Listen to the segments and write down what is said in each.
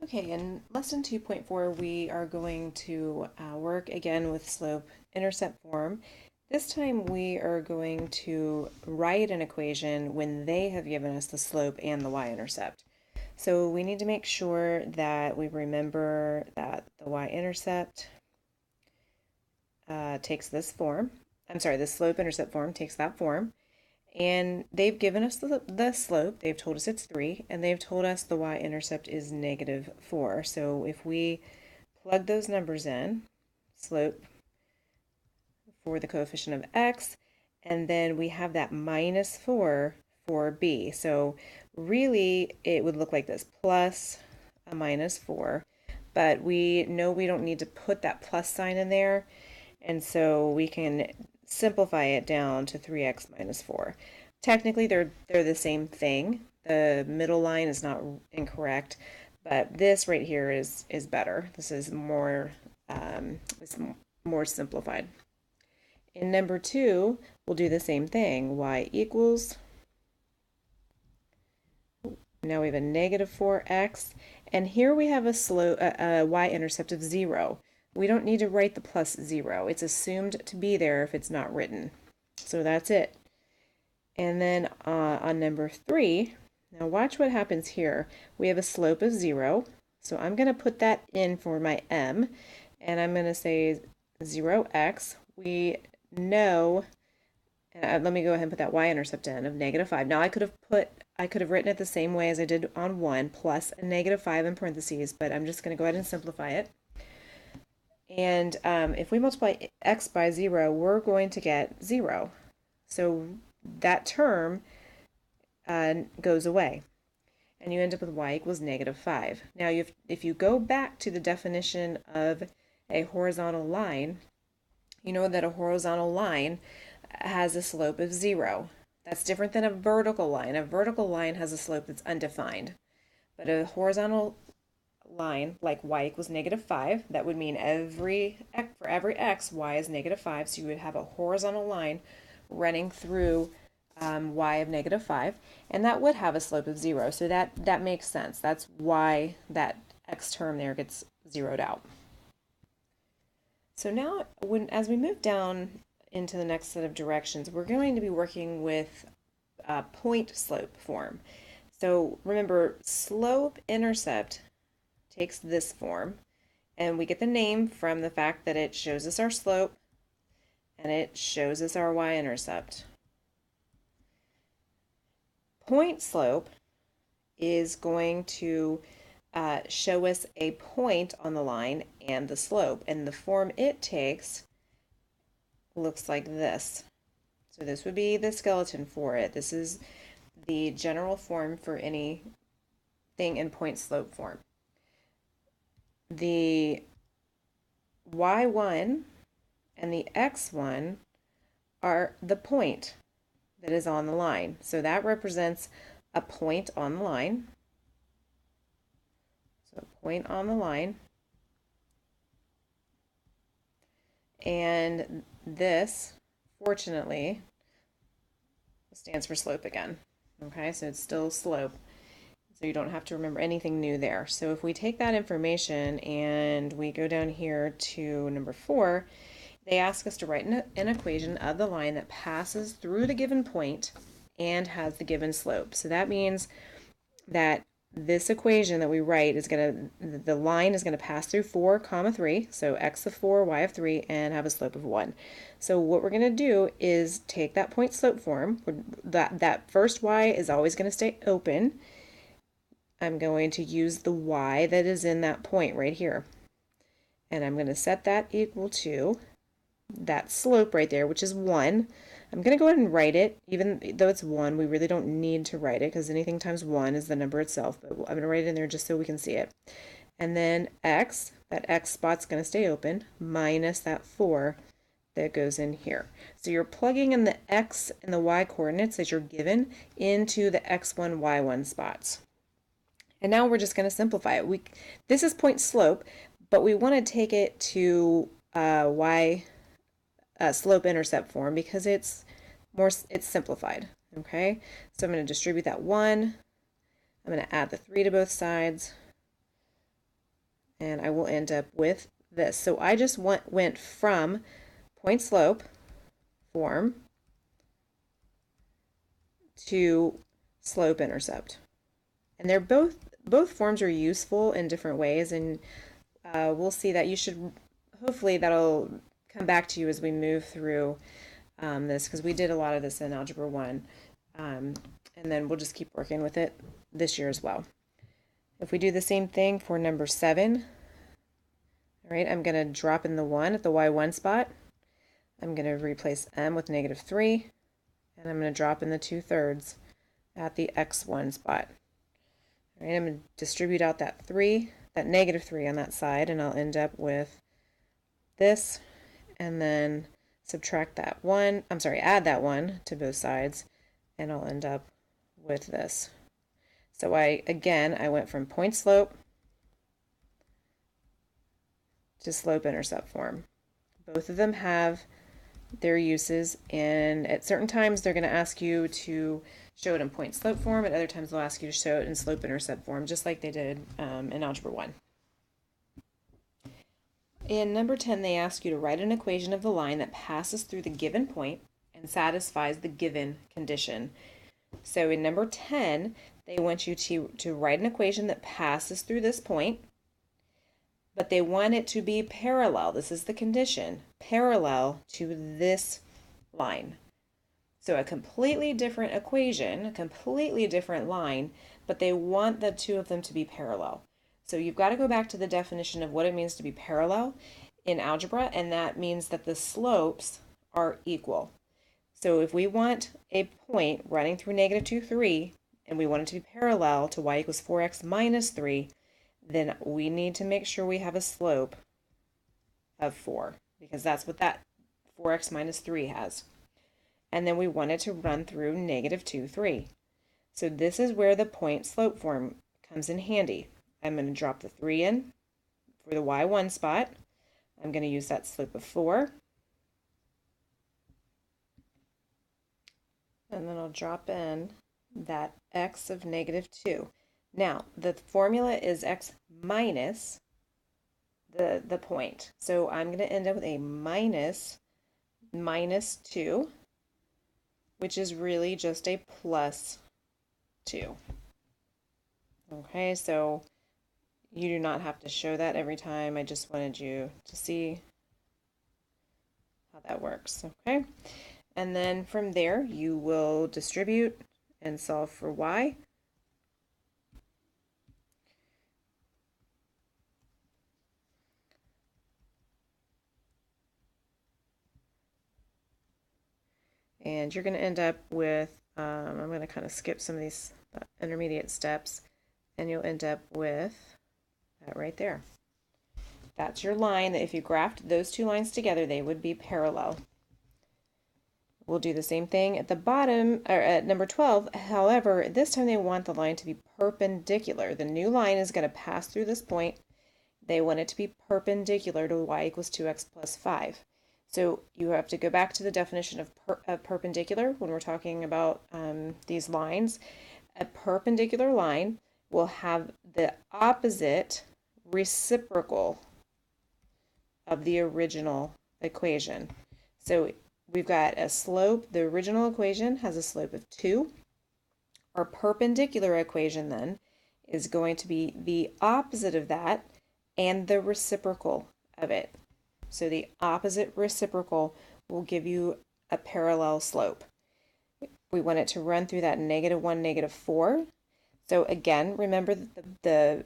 Okay, in lesson 2.4, we are going to work again with slope-intercept form. This time we are going to write an equation when they have given us the slope and the y-intercept. So we need to make sure that we remember that the y-intercept takes this form. I'm sorry, the slope-intercept form takes that form. And they've given us the slope. They've told us it's 3, and they've told us the y-intercept is -4. So if we plug those numbers in, slope for the coefficient of x, and then we have that -4 for b. So really it would look like this, plus a -4. But we know we don't need to put that plus sign in there, and so we can simplify it down to 3x minus 4. Technically, they're the same thing. The middle line is not incorrect, but this right here is better. This is is more simplified. In number 2, we'll do the same thing. Y equals, now we have a -4x, and here we have a y-intercept of 0. We don't need to write the plus 0. It's assumed to be there if it's not written. So that's it. And then on number 3, now watch what happens here. We have a slope of 0. So I'm going to put that in for my m, and I'm going to say 0x. We know, let me go ahead and put that y-intercept in of -5. Now I could have written it the same way as I did on 1, plus a -5 in parentheses, but I'm just going to go ahead and simplify it. And if we multiply x by 0, we're going to get 0. So that term goes away, and you end up with y equals -5. Now, if you go back to the definition of a horizontal line, you know that a horizontal line has a slope of 0. That's different than a vertical line. A vertical line has a slope that's undefined, but a horizontal line like y equals -5, that would mean for every x, y is -5, so you would have a horizontal line running through y of -5, and that would have a slope of 0. So that makes sense. That's why that x term there gets zeroed out. So now, as we move down into the next set of directions, we're going to be working with point slope form. So remember, slope intercept takes this form, and we get the name from the fact that it shows us our slope and it shows us our y-intercept. Point slope is going to show us a point on the line and the slope, and the form it takes looks like this. So this would be the skeleton for it. This is the general form for anything in point slope form. The y1 and the x1 are the point that is on the line. So that represents a point on the line. So a point on the line. And this, fortunately, stands for slope again. Okay, so it's still slope. So you don't have to remember anything new there. So if we take that information and we go down here to number 4, they ask us to write an equation of the line that passes through the given point and has the given slope. So that means that this equation that we write is the line is going to pass through 4, 3, so x of 4, y of 3, and have a slope of 1. So what we're going to do is take that point slope form. That first y is always going to stay open. I'm going to use the y that is in that point right here. And I'm going to set that equal to that slope right there, which is 1. I'm going to go ahead and write it. Even though it's 1, we really don't need to write it because anything times 1 is the number itself. But I'm going to write it in there just so we can see it. And then x, that x spot's going to stay open, minus that 4 that goes in here. So you're plugging in the x and the y coordinates that you're given into the x1, y1 spots. And now we're just going to simplify it. This is point slope, but we want to take it to slope intercept form because it's simplified. Okay, so I'm going to distribute that 1. I'm going to add the 3 to both sides. and I will end up with this. So I just went from point slope form to slope intercept. And they're both forms are useful in different ways, and we'll see that you should, hopefully that'll come back to you as we move through this, because we did a lot of this in Algebra 1, and then we'll just keep working with it this year as well. If we do the same thing for number 7, all right, I'm going to drop in the 1 at the y1 spot. I'm going to replace m with -3, and I'm going to drop in the 2/3 at the x1 spot. All right, I'm going to distribute out that -3 on that side, and I'll end up with this, and then subtract that 1, add that 1 to both sides, and I'll end up with this. So I went from point slope to slope intercept form. Both of them have their uses, and at certain times they're going to ask you to show it in point slope form, at other times they'll ask you to show it in slope intercept form, just like they did in Algebra 1. In number 10, they ask you to write an equation of the line that passes through the given point and satisfies the given condition. So in number 10, they want you to write an equation that passes through this point, but they want it to be parallel. This is the condition, parallel to this line. So a completely different equation, a completely different line, but they want the two of them to be parallel. So you've got to go back to the definition of what it means to be parallel in algebra, and that means that the slopes are equal. So if we want a point running through -2, 3, and we want it to be parallel to y equals 4x minus 3, then we need to make sure we have a slope of 4, because that's what that 4x minus 3 has. And then we want it to run through -2, 3. So this is where the point slope form comes in handy. I'm going to drop the 3 in for the y1 spot. I'm going to use that slope of 4. And then I'll drop in that x of -2. Now, the formula is x minus the point. So I'm going to end up with a minus 2, which is really just a plus 2. Okay, so you do not have to show that every time. I just wanted you to see how that works. Okay, and then from there you will distribute and solve for y. And you're going to end up with, I'm going to kind of skip some of these intermediate steps, and you'll end up with that right there. That's your line that if you graphed those two lines together, they would be parallel. We'll do the same thing at the bottom, or at number 12. However, this time they want the line to be perpendicular. The new line is going to pass through this point. They want it to be perpendicular to y equals 2x plus 5. So you have to go back to the definition of perpendicular when we're talking about these lines. A perpendicular line will have the opposite reciprocal of the original equation. So we've got a slope. The original equation has a slope of 2. Our perpendicular equation then is going to be the opposite of that and the reciprocal of it. So the opposite reciprocal will give you a parallel slope. We want it to run through that -1, -4. So again, remember the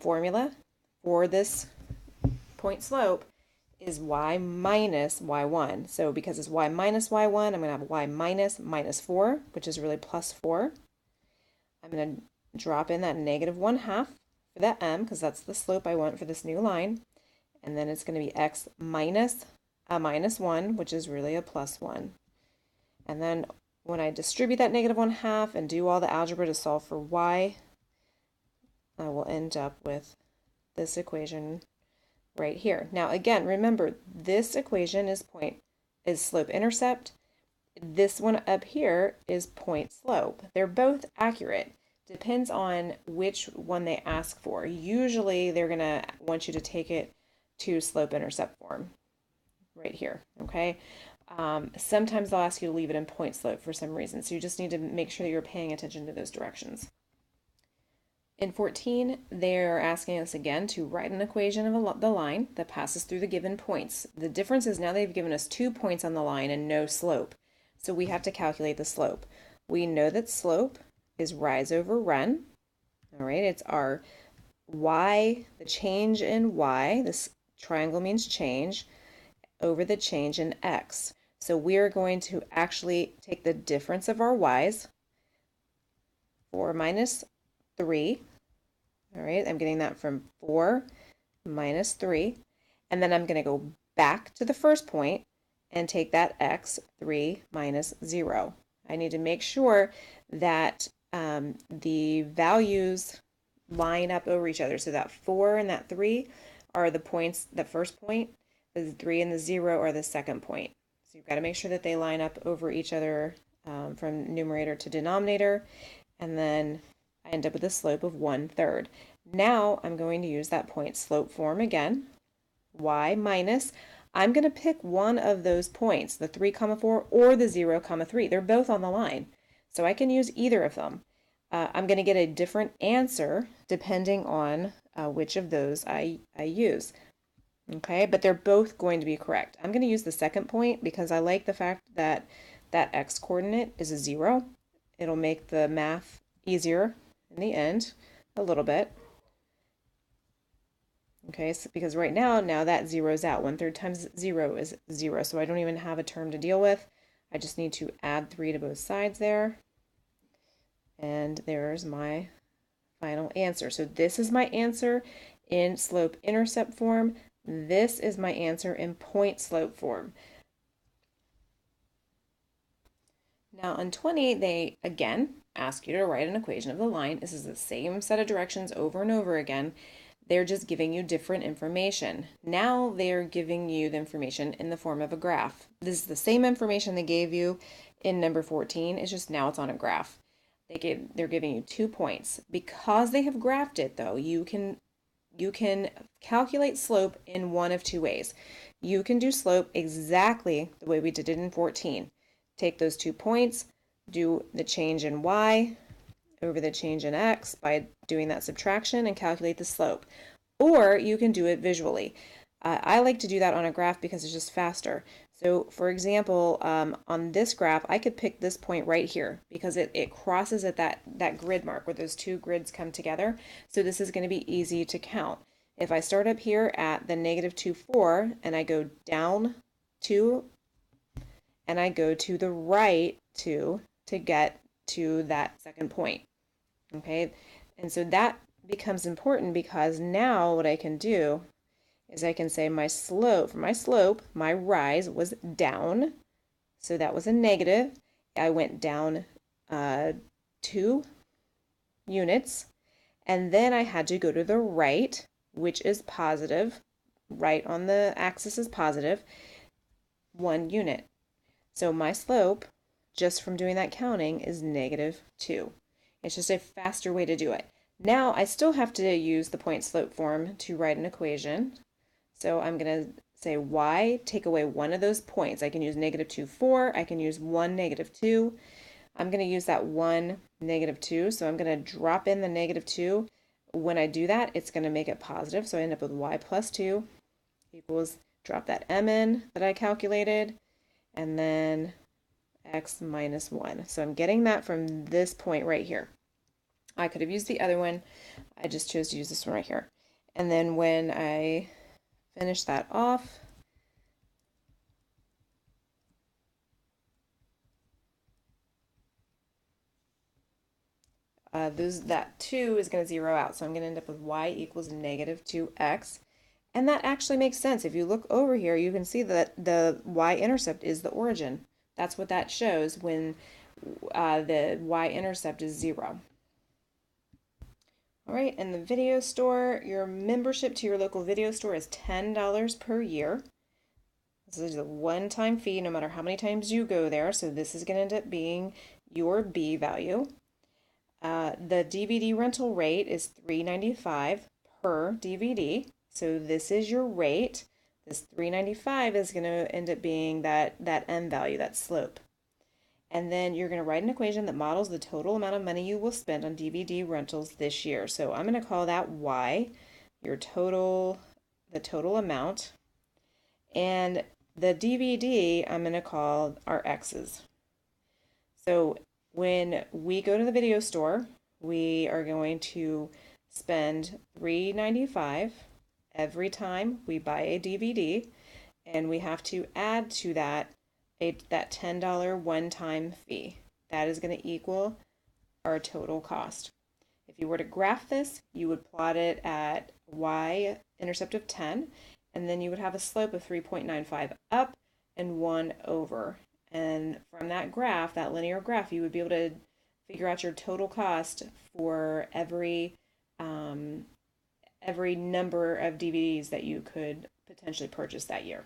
formula for this point slope is y minus y1. So because it's y minus y1, I'm going to have y minus -4, which is really plus 4. I'm going to drop in that -1/2 for that m, because that's the slope I want for this new line. And then it's going to be x minus a -1, which is really a plus 1. And then when I distribute that -1/2 and do all the algebra to solve for y, I will end up with this equation right here. Now again, remember, this equation is slope intercept. This one up here is point slope. They're both accurate. Depends on which one they ask for. Usually they're going to want you to take it to slope-intercept form right here, okay? Sometimes they'll ask you to leave it in point slope for some reason, so you just need to make sure that you're paying attention to those directions. In 14, they're asking us again to write an equation of the line that passes through the given points. The difference is now they've given us 2 points on the line and no slope, so we have to calculate the slope. We know that slope is rise over run. All right, it's our y, the change in y, this triangle means change, over the change in x. So we're going to actually take the difference of our y's, 4 minus 3. All right, I'm getting that from 4 minus 3. And then I'm going to go back to the first point and take that x, 3 minus 0. I need to make sure that the values line up over each other. So that 4 and that 3 are the points, the first point. The 3 and the 0 are the second point. So you've got to make sure that they line up over each other from numerator to denominator. And then I end up with a slope of 1/3. Now I'm going to use that point slope form again. Y minus, I'm going to pick one of those points, the 3, 4 or the 0, 3. They're both on the line. So I can use either of them. I'm going to get a different answer depending on which of those I use. Okay, but they're both going to be correct. I'm going to use the second point because I like the fact that that x coordinate is a 0. It'll make the math easier in the end, a little bit. Okay, so because right now that 0's out. 1/3 times 0 is 0, so I don't even have a term to deal with. I just need to add 3 to both sides there. And there's my final answer. So this is my answer in slope-intercept form. This is my answer in point-slope form. Now on 20, they again ask you to write an equation of the line. This is the same set of directions over and over again. They're just giving you different information. Now they're giving you the information in the form of a graph. This is the same information they gave you in number 14. It's just now it's on a graph. They're giving you 2 points. Because they have graphed it though, you can calculate slope in one of 2 ways. You can do slope exactly the way we did it in 14. Take those 2 points, do the change in y over the change in x by doing that subtraction and calculate the slope. Or you can do it visually. I like to do that on a graph because it's just faster. So for example, on this graph, I could pick this point right here because it crosses at that grid mark where those 2 grids come together. So this is going to be easy to count. If I start up here at the -2, 4, and I go down 2, and I go to the right 2 to get to that second point. Okay, and so that becomes important because now what I can do is I can say my slope, my rise was down. So that was a negative. I went down 2 units. And then I had to go to the right, which is positive. Right on the axis is positive, 1 unit. So my slope, just from doing that counting, is -2. It's just a faster way to do it. Now I still have to use the point slope form to write an equation. So I'm going to say y, take away one of those points. I can use -2, 4. I can use 1, -2. I'm going to use that 1, -2. So I'm going to drop in the -2. When I do that, it's going to make it positive. So I end up with y plus 2 equals, drop that m in that I calculated, and then x minus 1. So I'm getting that from this point right here. I could have used the other one. I just chose to use this one right here. And then when I finish that off, that 2 is going to zero out. So I'm going to end up with y equals -2x. And that actually makes sense. If you look over here, you can see that the y-intercept is the origin. That's what that shows when the y-intercept is 0. All right, in the video store, your membership to your local video store is $10 per year. This is a one-time fee no matter how many times you go there, so this is going to end up being your B value. The DVD rental rate is $3.95 per DVD. So this is your rate. This $3.95 is going to end up being that M value, that slope. And then you're going to write an equation that models the total amount of money you will spend on DVD rentals this year. So I'm going to call that Y, your total, the total amount. And the DVD, I'm going to call our X's. So when we go to the video store, we are going to spend $3.95 every time we buy a DVD, and we have to add to that that $10 one-time fee. That is going to equal our total cost. If you were to graph this, you would plot it at y-intercept of 10, and then you would have a slope of 3.95 up and 1 over. And from that graph, that linear graph, you would be able to figure out your total cost for every number of DVDs that you could potentially purchase that year.